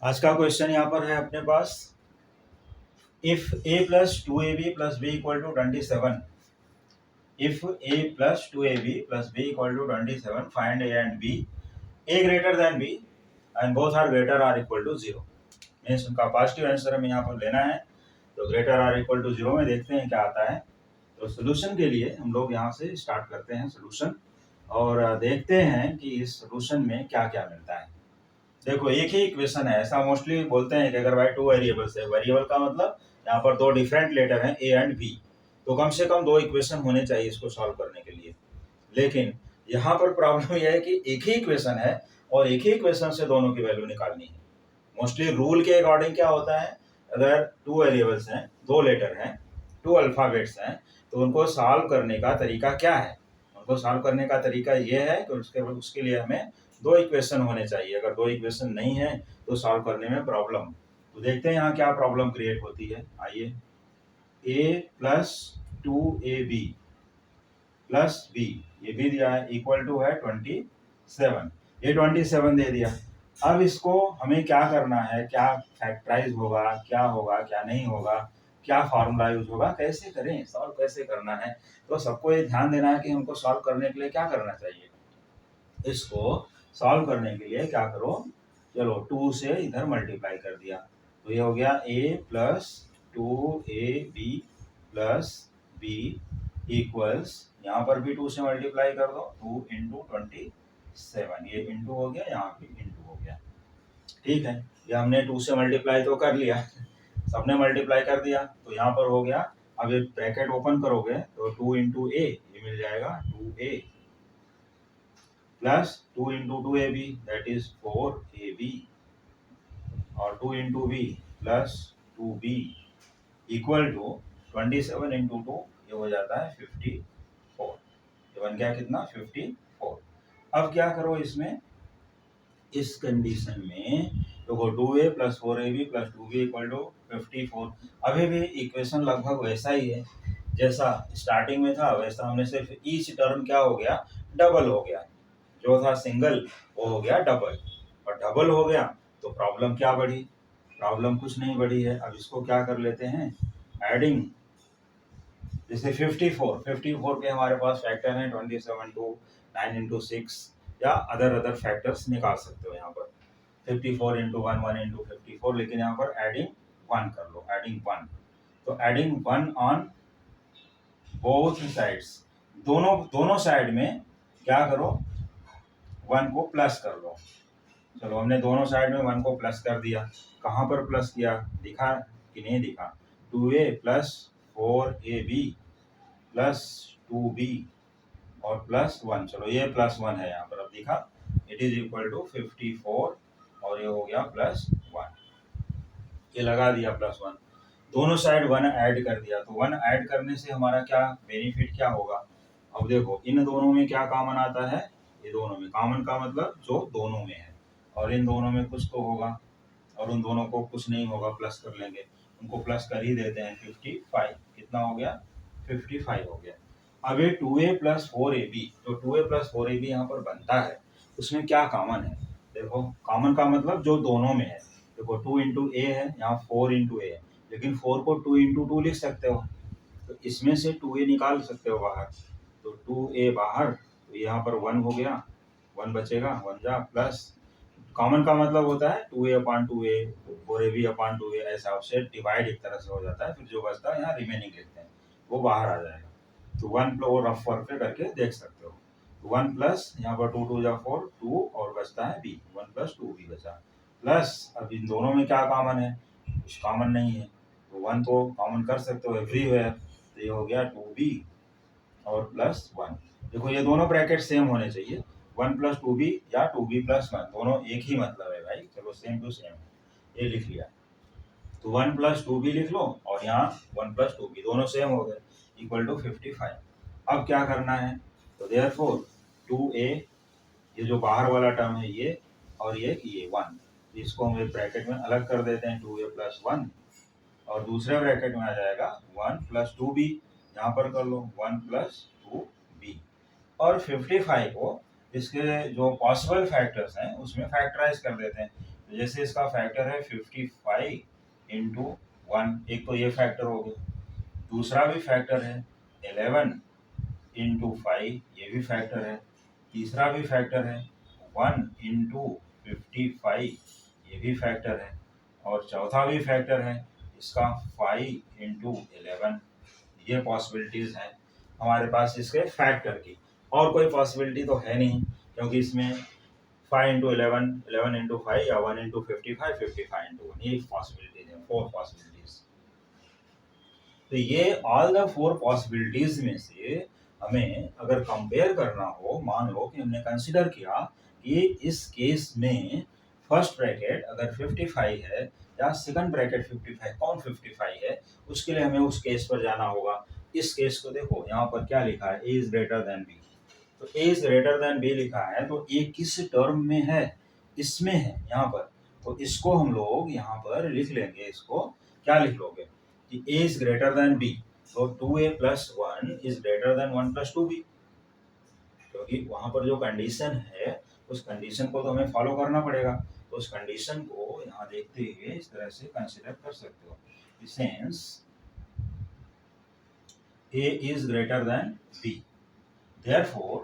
आज का क्वेश्चन यहाँ पर है अपने पास, if a plus two A B plus B equal to 27, if a plus two A B plus B equal to 27, find a and b, a greater than b and both are greater or equal to 0। Means उनका positive answer हमें यहाँ पर लेना है। तो greater or equal to 0 में देखते हैं क्या आता है। तो सोल्यूशन के लिए हम लोग यहाँ से स्टार्ट करते हैं सोल्यूशन, और देखते हैं कि इस सोल्यूशन में क्या क्या मिलता है। देखो एक ही इक्वेशन है, ऐसा मोस्टली बोलते हैं कि अगर भाई टू वेरिएबल्स है, वेरिएबल का मतलब यहाँ पर दो डिफरेंट लेटर हैं ए एंड बी, तो कम से कम दो इक्वेशन होने चाहिए इसको सॉल्व करने के लिए। लेकिन यहाँ पर प्रॉब्लम यह है कि एक ही इक्वेशन है और एक ही इक्वेशन से दोनों की वैल्यू निकालनी है। मोस्टली रूल के अकॉर्डिंग क्या होता है, अगर टू वेरिएबल्स हैं, दो लेटर हैं, टू अल्फाबेट्स हैं, तो उनको सॉल्व करने का तरीका क्या है। उनको सॉल्व करने का तरीका ये है कि उसके लिए हमें दो इक्वेशन होने चाहिए। अगर दो इक्वेशन नहीं है तो सॉल्व करने में प्रॉब्लम। तो देखते हैं यहाँ क्या प्रॉब्लम क्रिएट होती है। आइए, a plus two A B plus B, ये भी दिया है, इक्वल टू है 27, ये 27 दे दिया। अब इसको हमें क्या करना है, क्या फैक्टराइज होगा, क्या होगा, क्या नहीं होगा, क्या फार्मूला यूज होगा, कैसे करें, सॉल्व कैसे करना है। तो सबको ये ध्यान देना है कि हमको सॉल्व करने के लिए क्या करना चाहिए। इसको सॉल्व करने के लिए क्या करो, चलो 2 से इधर मल्टीप्लाई कर दिया, तो ये हो गया a plus two A B plus B equals, यहाँ पर भी 2 से मल्टीप्लाई कर दो, 2 इंटू 27, ये इंटू हो गया, यहाँ भी इंटू हो गया। ठीक है, ये हमने 2 से मल्टीप्लाई तो कर लिया, सबने मल्टीप्लाई कर दिया, तो यहाँ पर हो गया। अब ये ब्रैकेट ओपन करोगे तो 2 इंटू ए, ये मिल जाएगा 2a plus 2 into two A B, that is 4ab, और 2 into B plus 2b equal to 27 into 2, ये हो जाता है 54। ये बन गया कितना, 54। अब क्या करो इसमें, इस कंडीशन में देखो 2a plus 4ab plus 2b equal to 54। अभी भी इक्वेशन लगभग वैसा ही है जैसा स्टार्टिंग में था, वैसा हमने सिर्फ ईच टर्म क्या हो गया, डबल हो गया। जो था सिंगल वो हो गया डबल, और डबल हो गया तो प्रॉब्लम क्या बढ़ी, प्रॉब्लम कुछ नहीं बढ़ी है। अब इसको क्या कर लेते हैं, एडिंग। जैसे 54 के हमारे पास फैक्टर हैं 27 टू 9 इंटू 6, या अदर फैक्टर्स निकाल सकते हो यहाँ पर। 54 इंटू 1, 1 इंटू 54, लेकिन यहाँ पर एडिंग 1 कर लो, एडिंग 1। तो एडिंग 1 ऑन बोथ साइड्स, दोनों साइड में क्या करो, 1 को प्लस कर लो। चलो हमने दोनों साइड में 1 को प्लस कर दिया। कहाँ पर प्लस किया, दिखा कि नहीं दिखा, 2a plus 4ab plus 2b और प्लस 1। चलो ये प्लस 1 है यहाँ पर, अब दिखा, इट इज इक्वल टू 54, और ये हो गया प्लस 1, ये लगा दिया प्लस 1। दोनों साइड 1 ऐड कर दिया, तो 1 ऐड करने से हमारा क्या बेनिफिट क्या होगा। अब देखो इन दोनों में क्या कॉमन आता है, ये दोनों में कॉमन का मतलब जो दोनों में है, और इन दोनों में कुछ तो होगा, और उन दोनों को कुछ नहीं होगा, प्लस कर लेंगे, उनको प्लस कर ही देते हैं। 55 कितना हो गया, 55 हो गया। अब ये 2a प्लस 4ab, जो 2a प्लस 4ab यहाँ पर बनता है उसमें क्या कॉमन है। देखो कॉमन का मतलब जो दोनों में है, देखो 2 इंटू ए है, यहाँ 4 इंटू ए है, लेकिन 4 को 2 इंटू 2 लिख सकते हो, तो इसमें से 2a निकाल सकते हो बाहर, तो 2a बाहर, तो यहाँ पर 1 हो गया, 1 बचेगा, 1 जा प्लस, कॉमन का मतलब होता है 2a upon 2a, 4ab upon 2a, ऐसा उससे डिवाइड एक तरह से हो जाता है, फिर जो बचता है यहाँ रिमेनिंग लिखते हैं, वो बाहर आ जाएगा। तो 1 प्लस, वो रफ वर्क पे करके देख सकते हो। तो 1 प्लस यहाँ पर 2 2 जा 4, 2 और बचता है b, 1 प्लस 2b बचा, प्लस अब इन दोनों में क्या कॉमन है, कुछ कॉमन नहीं है, तो 1 को कॉमन कर सकते हो एवरीवेयर, तो ये हो गया 2b और प्लस 1। देखो ये दोनों ब्रैकेट सेम होने चाहिए, 1 प्लस 2b या 2b प्लस 1, दोनों एक ही मतलब है भाई, चलो सेम टू सेम, ये लिख लिया। तो 1 प्लस 2b लिख लो, और यहाँ 1 प्लस 2b, दोनों सेम हो गए, इक्वल टू 55। अब क्या करना है, तो देयरफॉर 2a, ये जो बाहर वाला टर्म है ये, और ये 1, इसको हम एक ब्रैकेट में अलग कर देते हैं, 2a प्लस 1, और दूसरे ब्रैकेट में आ जाएगा 1 प्लस 2b, यहाँ पर कर लो 1 प्लस 2b, और 55 को इसके जो पॉसिबल फैक्टर्स हैं उसमें फैक्टराइज कर देते हैं। जैसे इसका फैक्टर है 55 इंटू 1, एक तो ये फैक्टर हो गया, दूसरा भी फैक्टर है 11 इंटू 5, ये भी फैक्टर है, तीसरा भी फैक्टर है 1 इंटू 55, ये भी फैक्टर है, और चौथा भी फैक्टर है इसका 5 इंटू 11। ये पॉसिबिलिटीज हैं हमारे पास इसके फैक्टर की, और कोई पॉसिबिलिटी तो है नहीं, क्योंकि इसमें 5 इंटू 11, 11 इंटू 5 या 1 इंटू 55, 55 इंटू 1, ये पॉसिबिलिटीज है, 4 पॉसिबिलिटीज। तो ये ऑल द 4 पॉसिबिलिटीज में से हमें अगर कंपेयर करना हो, मान लो कि हमने कंसिडर किया कि इस केस में फर्स्ट ब्रैकेट अगर 55 है या सेकंड ब्रैकेट 55, कौन 55 है, उसके लिए हमें उस केस पर जाना होगा। इस केस को देखो, यहाँ पर क्या लिखा है, ए इज ग्रेटर देन बी, तो ए इज ग्रेटर देन बी लिखा है, तो ए किस टर्म में है, इसमें है यहाँ पर, तो इसको हम लोग यहाँ पर लिख लेंगे। इसको क्या लिख लोगे कि a is greater than b, तो 2a plus 1 is greater than 1 plus 2b, क्योंकि वहां पर जो कंडीशन है उस कंडीशन को तो हमें फॉलो करना पड़ेगा, तो उस कंडीशन को यहाँ देखते हुए इस तरह से कंसिडर कर सकते हो, since a is greater than b, therefore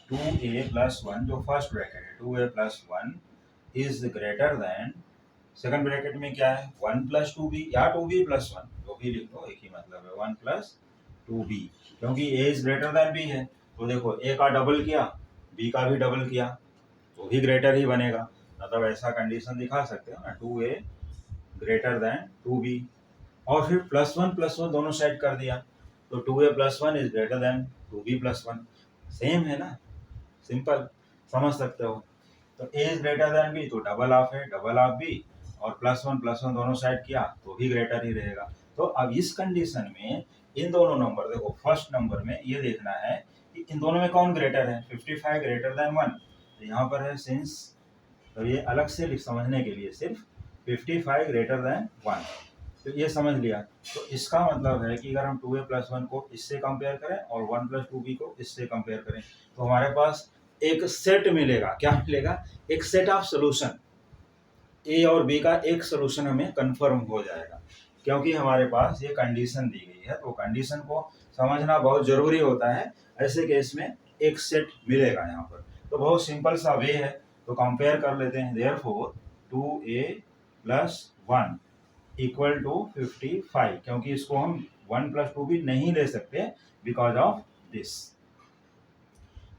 2a plus 1 जो फर्स्ट ब्रैकेट है 2a plus 1 is greater than, second bracket में क्या है 1 plus 2b या 2b plus 1, जो भी लिख लो एक ही मतलब है, 1 plus 2b, क्योंकि a is greater than b है, तो देखो a का डबल किया b का भी डबल किया तो भी ग्रेटर ही बनेगा, मतलब ऐसा कंडीशन दिखा सकते हो ना, 2a greater than 2b, और फिर +1 +1 दोनों साइड कर दिया, तो 2a plus 1 is greater than 2b plus 1, same है ना, सिंपल समझ सकते हो। तो a is greater than b, तो डबल ऑफ है, डबल ऑफ b, और +1 दोनों साइड किया तो भी ग्रेटर ही रहेगा। तो अब इस कंडीशन में इन दोनों नंबर, देखो फर्स्ट नंबर में ये देखना है कि इन दोनों में कौन ग्रेटर है, 55 ग्रेटर देन 1, तो यहाँ पर है सिंस, तो ये अलग से समझने के लिए सिर्फ 55 ग्रेटर देन 1, तो ये समझ लिया। तो इसका मतलब है कि अगर हम 2a plus 1 को इससे कंपेयर करें और 1 plus 2b को इससे कंपेयर करें, तो हमारे पास एक सेट मिलेगा, क्या मिलेगा, एक सेट ऑफ सोल्यूशन, ए और बी का एक सोल्यूशन हमें कंफर्म हो जाएगा, क्योंकि हमारे पास ये कंडीशन दी गई है, तो कंडीशन को समझना बहुत जरूरी होता है, ऐसे केस में एक सेट मिलेगा यहाँ पर। तो बहुत सिंपल सा वे है, तो कंपेयर कर लेते हैं, therefore 2a plus 1 equal to 55, क्योंकि इसको हम 1 plus 2b नहीं ले सकते बिकॉज ऑफ दिस,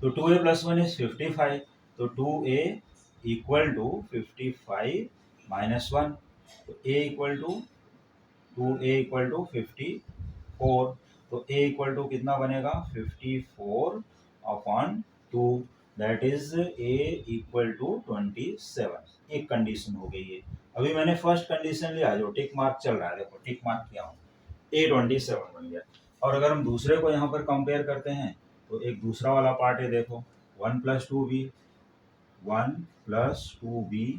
तो 2a plus 1 is 55, तो 2a इक्वल टू 55 minus 1, तो a equal to 2a equal to 54, तो a इक्वल टू कितना बनेगा 54 upon 2, that is a equal to 27, एक कंडीशन हो गई है। अभी मैंने फर्स्ट कंडीशन लिया जो टिक मार्क चल रहा है, देखो टिक मार्क किया हूँ, a 27 बन गया, और अगर हम दूसरे को यहाँ पर कंपेयर करते हैं तो एक दूसरा वाला पार्ट है, देखो 1 plus 2b, 1 plus 2b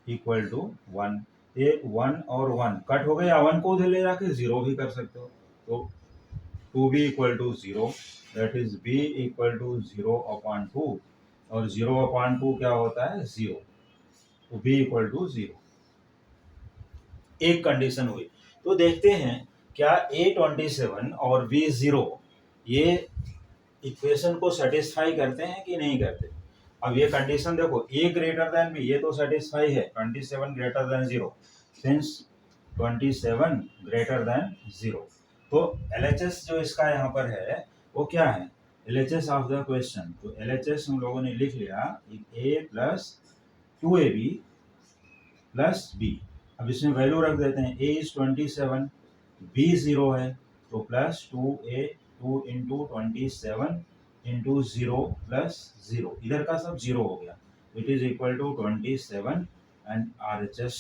equal to 1, ये 1 और 1 कट हो गए, या 1 को उधर ले जाके 0 भी कर सकते हो, तो 2b equal to 0, that is b equal to 0 upon 2, और 0 अपॉन 2 क्या होता है 0, तो b इक्वल टू 0, एक कंडीशन हुई। तो देखते हैं क्या a27 और b0 ये इक्वेशन को सेटिस्फाई करते हैं कि नहीं करते। अब ये कंडीशन देखो, a ग्रेटर देन b, ये तो सेटिस्फाई है, 27 greater than 0, since 27 greater than 0, तो LHS जो इसका यहाँ पर है वो क्या है, LHS ऑफ द क्वेश्चन, तो LHS हम लोगों ने लिख लिया a plus 2ab plus b, अब इसमें वैल्यू रख देते हैं, a is 27, b 0 है, तो plus 2a 2 into 27 into 0 plus 0, इधर का सब 0 हो गया, it is equal to 27 and RHS,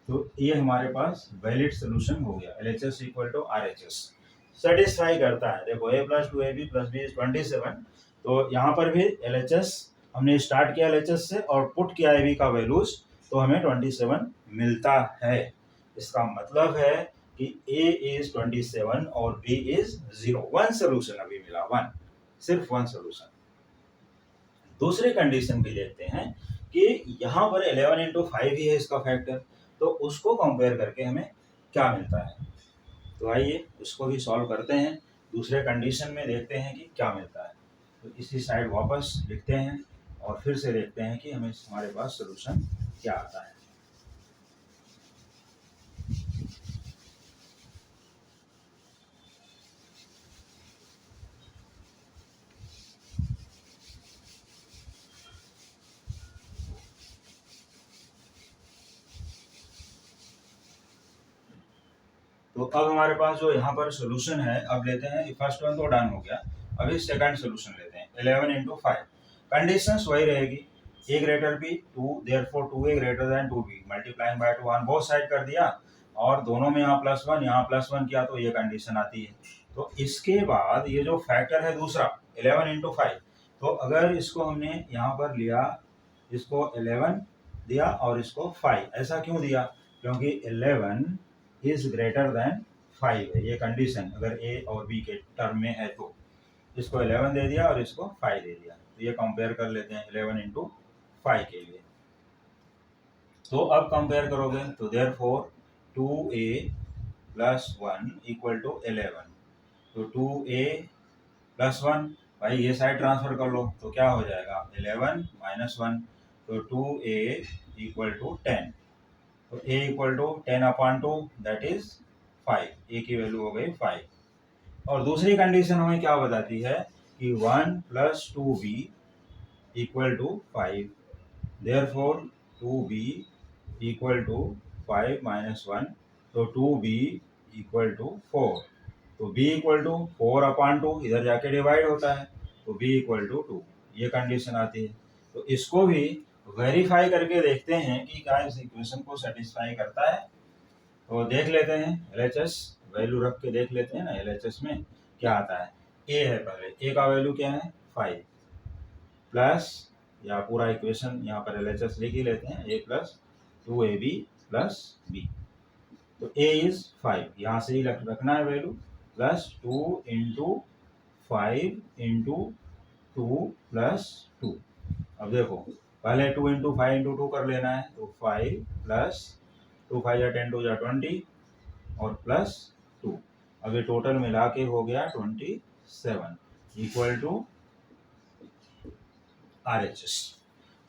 तो ये हमारे पास वैलिड सोल्यूशन हो गया, LHS equal to RHS satisfy करता है। देखो a plus 2ab plus b is 27, तो यहाँ पर भी LHS हमने स्टार्ट किया LHS से और पुट किया ab का वैल्यूज, तो हमें 27 मिलता है। इसका मतलब है कि a is 27 और b is 0, वन सोल्यूशन अभी मिला, वन, सिर्फ वन सोल्यूशन। दूसरी कंडीशन भी लेते हैं कि यहाँ पर 11 इंटू 5 ही है इसका फैक्टर, तो उसको कंपेयर करके हमें क्या मिलता है। तो आइए उसको भी सॉल्व करते हैं, दूसरे कंडीशन में देखते हैं कि क्या मिलता है। तो इसी साइड वापस लिखते हैं और फिर से देखते हैं कि हमारे पास सोल्यूशन क्या आता है। तो अब हमारे पास जो यहाँ पर सोल्यूशन है, अब लेते हैं, फर्स्ट वन तो डन हो गया, अभी सेकंड सोल्यूशन लेते हैं। 11 इंटू 5, कंडीशंस वही रहेगी, a greater B 2, therefore 2a greater than 2b, multiplying by 2 on both side कर दिया, और दोनों में यहाँ +1 यहाँ +1 किया, तो ये कंडीशन आती है। तो इसके बाद ये जो फैक्टर है दूसरा 11 इंटू 5, तो अगर इसको हमने यहाँ पर लिया, इसको 11 दिया और इसको 5, ऐसा क्यों दिया, क्योंकि 11 इज ग्रेटर देन 5 है, ये कंडीशन अगर ए और बी के टर्म में है तो। इसको 11 दे दिया और इसको 5 दे दिया, तो ये कंपेयर कर लेते हैं 11 इंटू 5 के लिए। तो अब कंपेयर करोगे तो therefore 2a plus 1 equal to 11, तो 2a प्लस 1, भाई ये साइड ट्रांसफर कर लो तो क्या हो जाएगा 11 माइनस 1, तो 2a इक्वल टू 10, तो a equal to 10/2 that is 5, a की वैल्यू हो गई 5। और दूसरी कंडीशन हमें क्या बताती है कि 1 plus 2b equal to 5, therefore 2b equal to 5 minus 1, तो 2b इक्वल टू 4, तो b इक्वल टू 4/2, इधर जाके डिवाइड होता है, तो b इक्वल टू 2, ये कंडीशन आती है। तो इसको भी वेरीफाई करके देखते हैं कि क्या इस इक्वेशन को सेटिस्फाई करता है। तो देख लेते हैं, LHS वैल्यू रख के देख लेते हैं ना, LHS में क्या आता है। a है, पहले a का वैल्यू क्या है 5, प्लस, या पूरा इक्वेशन यहाँ पर LHS लिख ही लेते हैं, a plus 2ab plus b, तो a इज 5, यहाँ से ही रखना है value, plus 2 into 5 into 2 plus 2। अब देखो पहले 2 इंटू 5 इंटू 2 कर लेना है, तो 5 प्लस 2 5 या 10 2 या 20 और प्लस 2, अब ये टोटल मिला के हो गया 27 इक्वल टू RHS।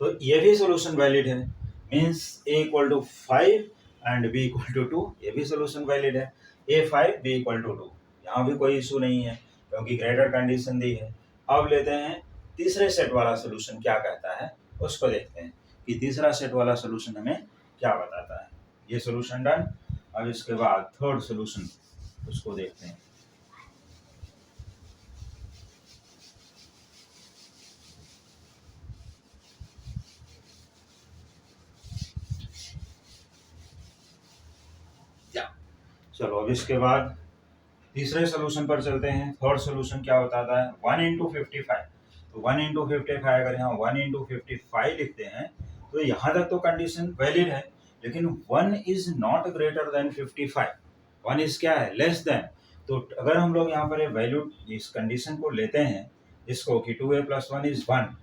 तो ये भी सोल्यूशन वैलिड है, means a equal to 5 and b equal to 2, ये भी सोल्यूशन वैलिड है, a 5 b इक्वल टू 2, यहाँ भी कोई इशू नहीं है क्योंकि ग्रेटर कंडीशन दी है। अब लेते हैं तीसरे सेट वाला सोल्यूशन क्या कहता है, उसको देखते हैं कि तीसरा सेट वाला सोल्यूशन हमें क्या बताता है। ये सोल्यूशन डन, अब इसके बाद थर्ड सोल्यूशन उसको देखते हैं। चलो अब इसके बाद तीसरे सोल्यूशन पर चलते हैं। थर्ड सोल्यूशन क्या बताता है, 1 इंटू 55, तो 1 इंटू 55 अगर यहाँ 1 इंटू 55 लिखते हैं तो यहाँ तक तो कंडीशन वैलिड है, लेकिन 1 is not greater than 55, 1 is क्या है लेस देन। तो अगर हम लोग यहाँ पर वैल्यू इस कंडीशन को लेते हैं इसको कि 2a प्लस 1 इज 1,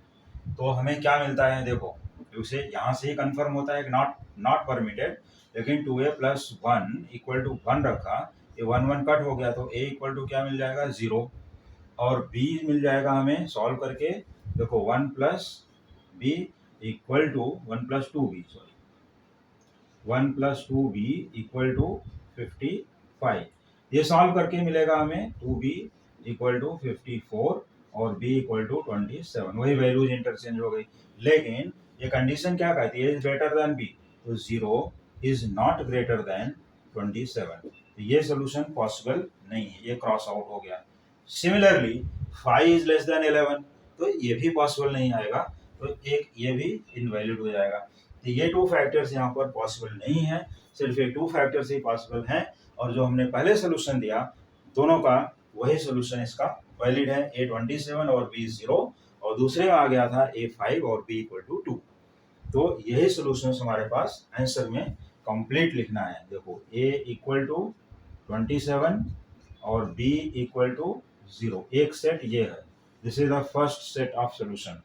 तो हमें क्या मिलता है, देखो उसे यहाँ से ही कंफर्म होता है कि नॉट परमिटेड, लेकिन 2a प्लस 1 इक्वल टू 1 रखा, ये 1 1 कट हो गया, तो a इक्वल टू क्या मिल जाएगा 0, और b मिल जाएगा हमें सॉल्व करके, देखो 1 plus b equal to 1 plus 2b, sorry 1 plus 2b equal to 55, ये सॉल्व करके मिलेगा हमें 2b इक्वल टू 54 और b इक्वल टू 27, वही वैल्यूज इंटरचेंज हो गई, लेकिन ये कंडीशन क्या कहती है, इज ग्रेटर देन b, तो 0 इज नॉट ग्रेटर देन 27, तो ये सोल्यूशन पॉसिबल नहीं है, ये क्रॉस आउट हो गया। सिमिलरली 5 इज लेस देन 11, तो ये भी पॉसिबल नहीं आएगा, तो एक ये भी इनवैलिड हो जाएगा। तो ये 2 फैक्टर्स यहाँ पर पॉसिबल नहीं है, सिर्फ ये 2 फैक्टर्स ही पॉसिबल हैं, और जो हमने पहले सोल्यूशन दिया दोनों का वही सोल्यूशन इसका वैलिड है, A27 और B 0, और दूसरे में आ गया था A5 और B इक्वल टू 2। तो यही सोल्यूशन हमारे पास आंसर में कंप्लीट लिखना है। देखो A इक्वल टू 27 और B इक्वल टू 0, एक सेट ये है, this is the first set of solution.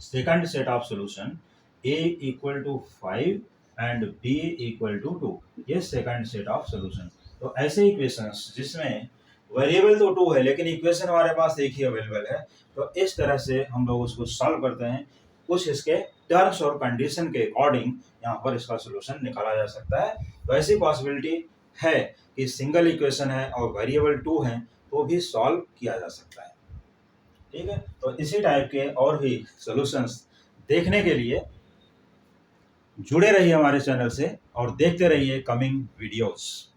Second set of solution a equal to 5 and b equal to 2, ये सेकंड सेट ऑफ सॉल्यूशन। तो ऐसे इक्वेशंस जिसमें वेरिएबल तो 2 है लेकिन इक्वेशन हमारे पास एक ही अवेलेबल है, तो इस तरह से हम लोग उसको सॉल्व करते हैं। कुछ इसके टर्म्स और कंडीशन के अकॉर्डिंग यहाँ पर इसका सोल्यूशन निकाला जा सकता है। तो ऐसी पॉसिबिलिटी है कि सिंगल इक्वेशन है और वेरिएबल 2 है तो भी सॉल्व किया जा सकता है। ठीक है, तो इसी टाइप के और भी सॉल्यूशंस देखने के लिए जुड़े रहिए हमारे चैनल से और देखते रहिए कमिंग वीडियोस।